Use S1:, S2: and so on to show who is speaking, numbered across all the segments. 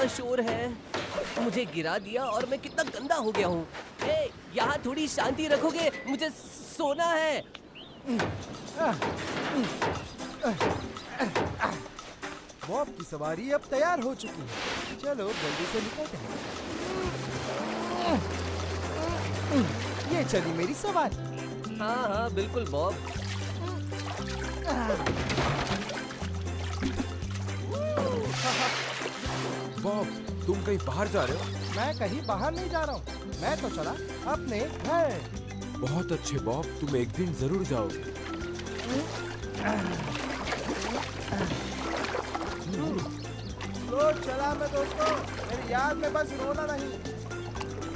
S1: शोर है। मुझे गिरा दिया और मैं कितना गंदा हो गया हूँ। यहाँ थोड़ी शांति रखोगे? मुझे सोना है।
S2: बॉब की सवारी अब तैयार हो चुकी है, चलो जल्दी से निकलते हैं। ये चली मेरी सवारी।
S1: हाँ हाँ बिल्कुल बॉब।
S3: बॉब, तुम कहीं बाहर जा रहे हो?
S2: मैं कहीं बाहर नहीं जा रहा हूँ, मैं तो चला अपने घर।
S3: बहुत अच्छे बॉब, तुम एक दिन जरूर जाओगे।
S2: रोज चला मैं दोस्तों, मेरी याद में बस रोना नहीं।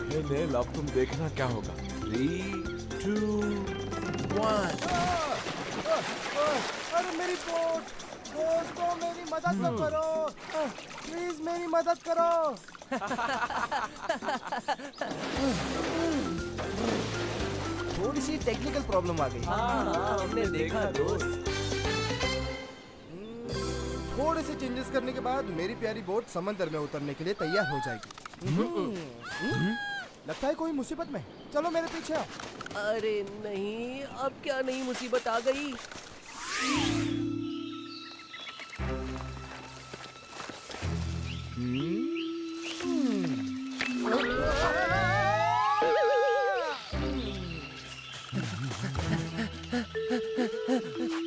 S3: हे नेल, अब तुम देखना क्या होगा। 3, 2, 1।
S2: अरे मेरी बोट, दोस्तों मेरी मदद तो करो, प्लीज मेरी मदद करो। थोड़ी सी टेक्निकल प्रॉब्लम आ गई।
S1: हाँ हमने देखा दोस्त।
S2: थोड़े से चेंजेस करने के बाद मेरी प्यारी बोट समंदर में उतरने के लिए तैयार हो जाएगी। लगता है कोई मुसीबत में। चलो मेरे पीछे आओ।
S1: अरे नहीं, अब क्या नई मुसीबत आ गई?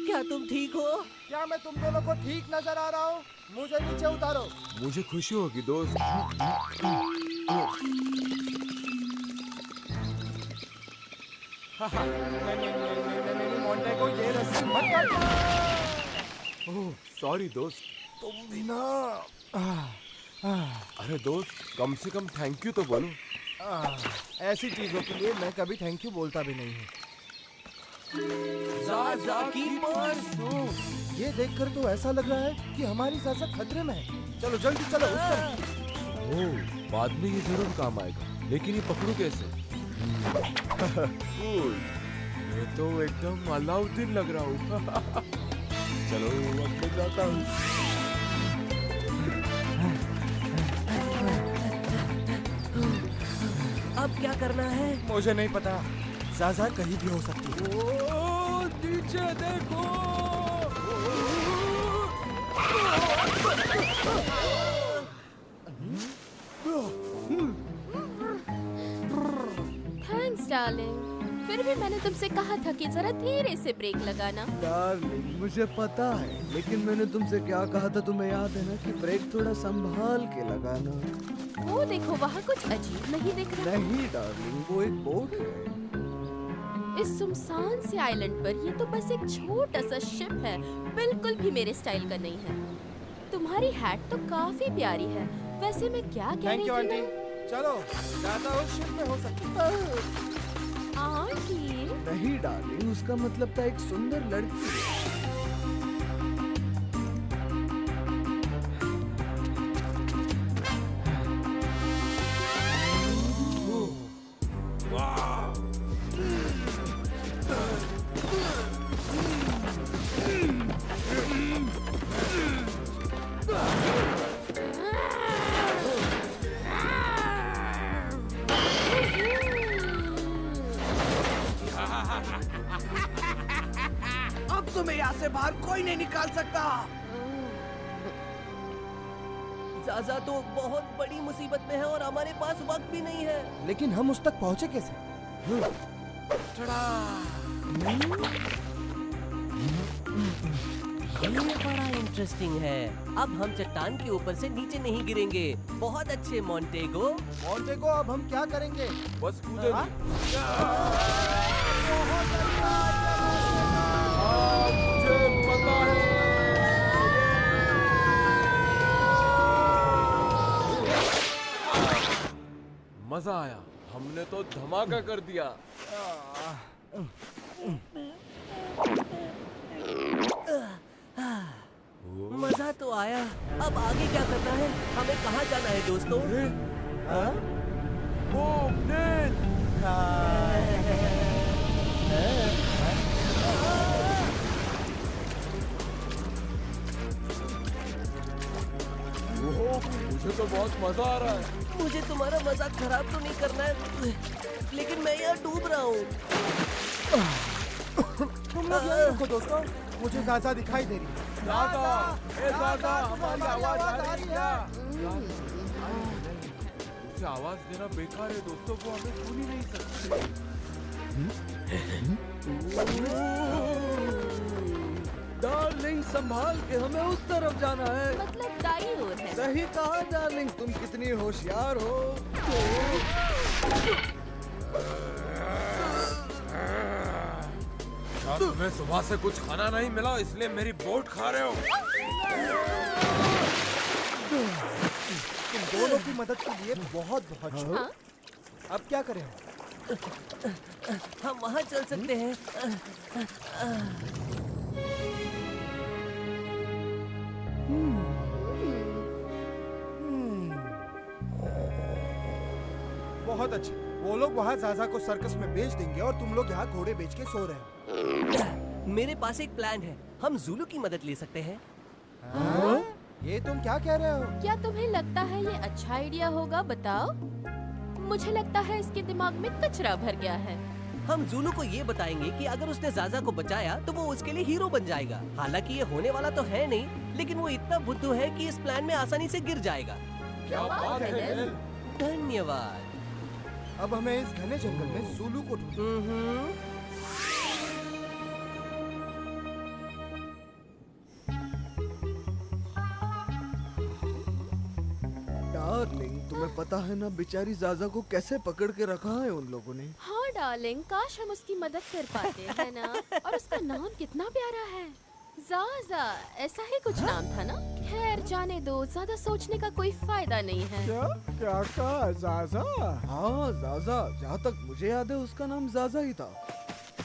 S1: क्या तुम ठीक हो?
S2: क्या मैं तुम दोनों को ठीक नजर आ रहा हूँ? मुझे नीचे उतारो।
S3: मुझे खुशी होगी दोस्त।
S2: नहीं, मोंटेगो, ये रस्सी मत काटो।
S3: ओह सॉरी दोस्त।
S2: तुम भी ना।
S3: अरे दोस्त, कम से कम थैंक यू तो बोलो।
S2: ऐसी चीजों के लिए मैं कभी थैंक यू बोलता भी नहीं हूँ।
S1: ज़ाज़ा की पर्स।
S2: ये देखकर तो ऐसा लग रहा है कि हमारी ज़ाज़ा खतरे में है। चलो जल्दी चलो उस तरफ।
S3: ओह, बाद में ये जरूर काम आएगा, लेकिन ये पकड़ू कैसे? कूल, ये तो एकदम अलाउद्दीन लग रहा हूँ। चलो अब मैं जाता हूँ।
S1: अब क्या करना है?
S2: मुझे नहीं पता, ज़ाज़ा कहीं भी हो सकती है।
S3: ओह, नीचे देखो।
S4: Thanks darling. फिर भी मैंने तुमसे कहा था कि जरा धीरे से ब्रेक लगाना।
S5: डार्लिंग, मुझे पता है, लेकिन मैंने तुमसे क्या कहा था तुम्हें याद है ना कि ब्रेक थोड़ा संभाल के लगाना।
S4: वो देखो, वहाँ कुछ अजीब नहीं दिख रहा?
S5: नहीं डार्लिंग, वो एक बोट है।
S4: इस सुनसान से आइलैंड पर ये तो बस एक छोटा सा शिप है, बिल्कुल भी मेरे स्टाइल का नहीं है। तुम्हारी हैट तो काफी प्यारी है। वैसे मैं क्या कह रही
S2: थैंक यू
S4: थी
S2: आंटी। चलो, ज़ाज़ा उस शिप में हो सकती है।
S4: आंटी,
S5: नहीं डार्लिंग, उसका मतलब था एक सुंदर लड़की।
S1: अब तुम्हें यहाँ से बाहर कोई नहीं निकाल सकता। ज़ाज़ा तो बहुत बड़ी मुसीबत में है और हमारे पास वक्त भी नहीं है।
S2: लेकिन हम उस तक पहुँचे कैसे?
S1: ये बड़ा इंटरेस्टिंग है। अब हम चट्टान के ऊपर से नीचे नहीं गिरेंगे। बहुत अच्छे मोंटेगो।
S2: मोंटेगो, अब हम क्या करेंगे?
S3: बस कूदे।
S2: हाँ?
S3: मुझे पता है। मजा आया, हमने तो धमाका कर दिया।
S1: मजा तो आया। अब आगे क्या करना है? हमें कहाँ जाना है दोस्तों?
S3: बॉब, नेल, मुझे तो बहुत बहुत मजा आ रहा है।
S1: मुझे तुम्हारा मजाक खराब तो नहीं करना है, लेकिन मैं यहाँ डूब रहा हूँ।
S2: तुम लोग यहीं रुको दोस्तों, मुझे ज़ाज़ा दिखाई दे रही है।
S3: ज़ाज़ा, ए ज़ाज़ा, हमारी आवाज आ रही है क्या? उसे आवाज देना बेकार है दोस्तों, को हमें सुन ही नहीं सकते।
S5: डार्लिंग संभाल के, हमें उस तरफ जाना है।
S4: मतलब दाई ओर है।
S5: सही कहा डार्लिंग, तुम कितनी होशियार हो।
S3: क्या तुम्हें सुबह से कुछ खाना नहीं मिला इसलिए मेरी बोट खा रहे हो?
S2: तुम दोनों की मदद के लिए बहुत बहुत शुक्रिया।
S4: हाँ?
S2: अब क्या करें?
S1: हम वहाँ चल सकते हैं।
S2: बहुत अच्छे, वो लोग वहाँ ज़ाज़ा को सर्कस में बेच देंगे और तुम लोग यहाँ घोड़े बेच के सो रहे हो।
S1: मेरे पास एक प्लान है, हम जूलू की मदद ले सकते हैं।
S2: ये तुम क्या कह रहे हो?
S4: क्या तुम्हें लगता है ये अच्छा आइडिया होगा? बताओ। मुझे लगता है इसके दिमाग में कचरा भर गया है।
S1: हम जूलू को ये बताएंगे कि अगर उसने ज़ाज़ा को बचाया तो वो उसके लिए हीरो बन जाएगा। हालांकि ये होने वाला तो है नहीं, लेकिन वो इतना बुद्धू है कि इस प्लान में आसानी से गिर जाएगा।
S3: क्या बात है नेल?
S1: धन्यवाद।
S2: अब हमें इस घने जंगल में ज़ूलू को ढूंढना।
S5: डार्लिंग, तुम्हें पता है ना बेचारी ज़ाज़ा को कैसे पकड़ के रखा है उन लोगों ने।
S4: हाँ डार्लिंग, काश हम उसकी मदद कर पाते हैं ना। और उसका नाम कितना प्यारा है, ज़ाज़ा, ऐसा ही कुछ नाम था ना। खैर जाने दो, ज्यादा सोचने का कोई फायदा नहीं है।
S2: क्या क्या कहा? ज़ाज़ा?
S5: हाँ ज़ाज़ा, जहाँ तक मुझे याद है उसका नाम ज़ाज़ा ही था।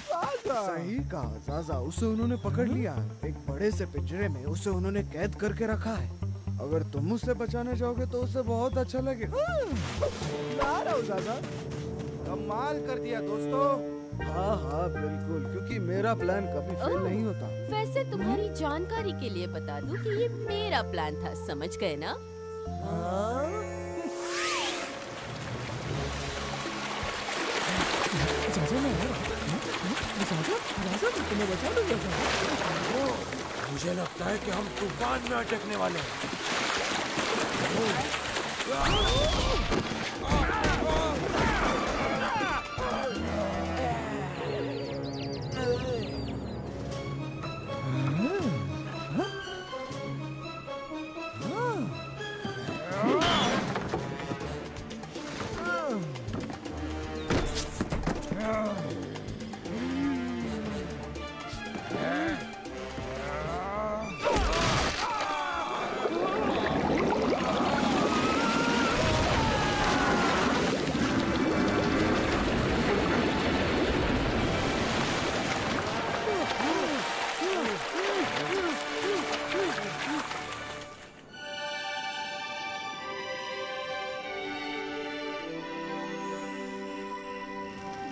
S2: ज़ाज़ा?
S5: सही कहा ज़ाज़ा, उसे उन्होंने पकड़ लिया है। एक बड़े से पिंजरे में उसे उन्होंने कैद करके रखा है। अगर तुम उसे बचाने जाओगे तो उसे बहुत अच्छा लगेगा।
S2: ला रहा हूँ ज़ाज़ा। कमाल कर दिया दोस्तों।
S5: हाँ हाँ बिल्कुल, क्योंकि मेरा प्लान कभी फेल
S4: ओह।
S5: नहीं होता।
S4: वैसे तुम्हारी जानकारी के लिए बता दूं कि ये मेरा प्लान था, समझ गए ना?
S3: मुझे लगता है कि हम तूफान में अटकने वाले हैं।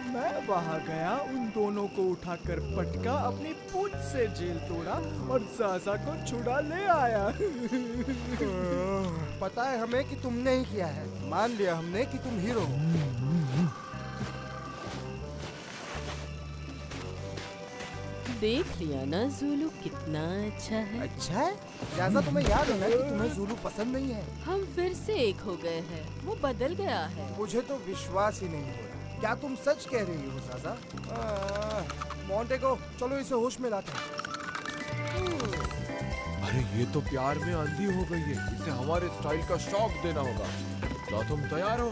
S2: मैं वहाँ गया, उन दोनों को उठाकर पटका, अपनी पूंछ से जेल तोड़ा और ज़ाज़ा को छुड़ा ले आया। पता है हमें कि तुमने ही किया है। मान लिया हमने कि तुम हीरो हो।
S4: देख लिया ना ज़ूलू कितना अच्छा है।
S2: अच्छा है? ज़ाज़ा, तुम्हें याद है ना कि तुम्हें ज़ूलू पसंद नहीं है?
S4: हम फिर से एक हो गए हैं, वो बदल गया है।
S2: मुझे तो विश्वास ही नहीं हो रहा। क्या तुम सच कह रही हो ज़ाज़ा? मोंटेगो, चलो इसे होश में लाते हैं।
S3: अरे ये तो प्यार में आंधी हो गई है, इसे हमारे स्टाइल का शॉक देना होगा। क्या तुम तैयार हो?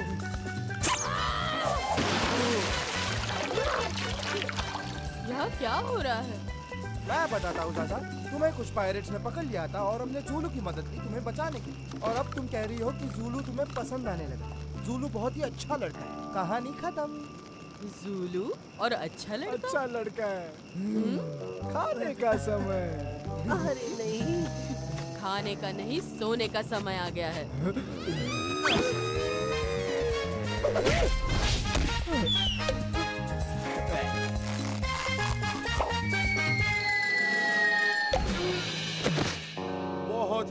S4: यहाँ क्या हो रहा है?
S2: मैं बताता हूँ ज़ाज़ा, तुम्हें कुछ पायरेट्स ने पकड़ लिया था और हमने ज़ूलू की मदद की तुम्हें बचाने के लिए। और अब तुम कह रही हो कि ज़ूलू तुम्हें पसंद आने लगा। ज़ूलू बहुत ही अच्छा लड़का है। कहानी खत्म।
S4: ज़ूलू और अच्छा लड़का?
S2: अच्छा लड़का है। खाने का समय।
S1: अरे नहीं,
S4: खाने का नहीं, सोने का समय आ गया है।
S2: बहुत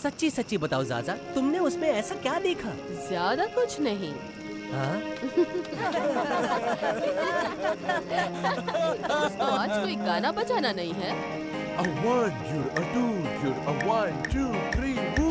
S4: सच
S1: सच्ची सच्ची बताओ जाजा, तुमने उसमें ऐसा क्या देखा?
S4: ज्यादा कुछ नहीं।
S1: हाँ?
S4: तो आज कोई गाना बजाना नहीं है?
S3: A 1, you're a 2, you're a 1, 2, 3, woo!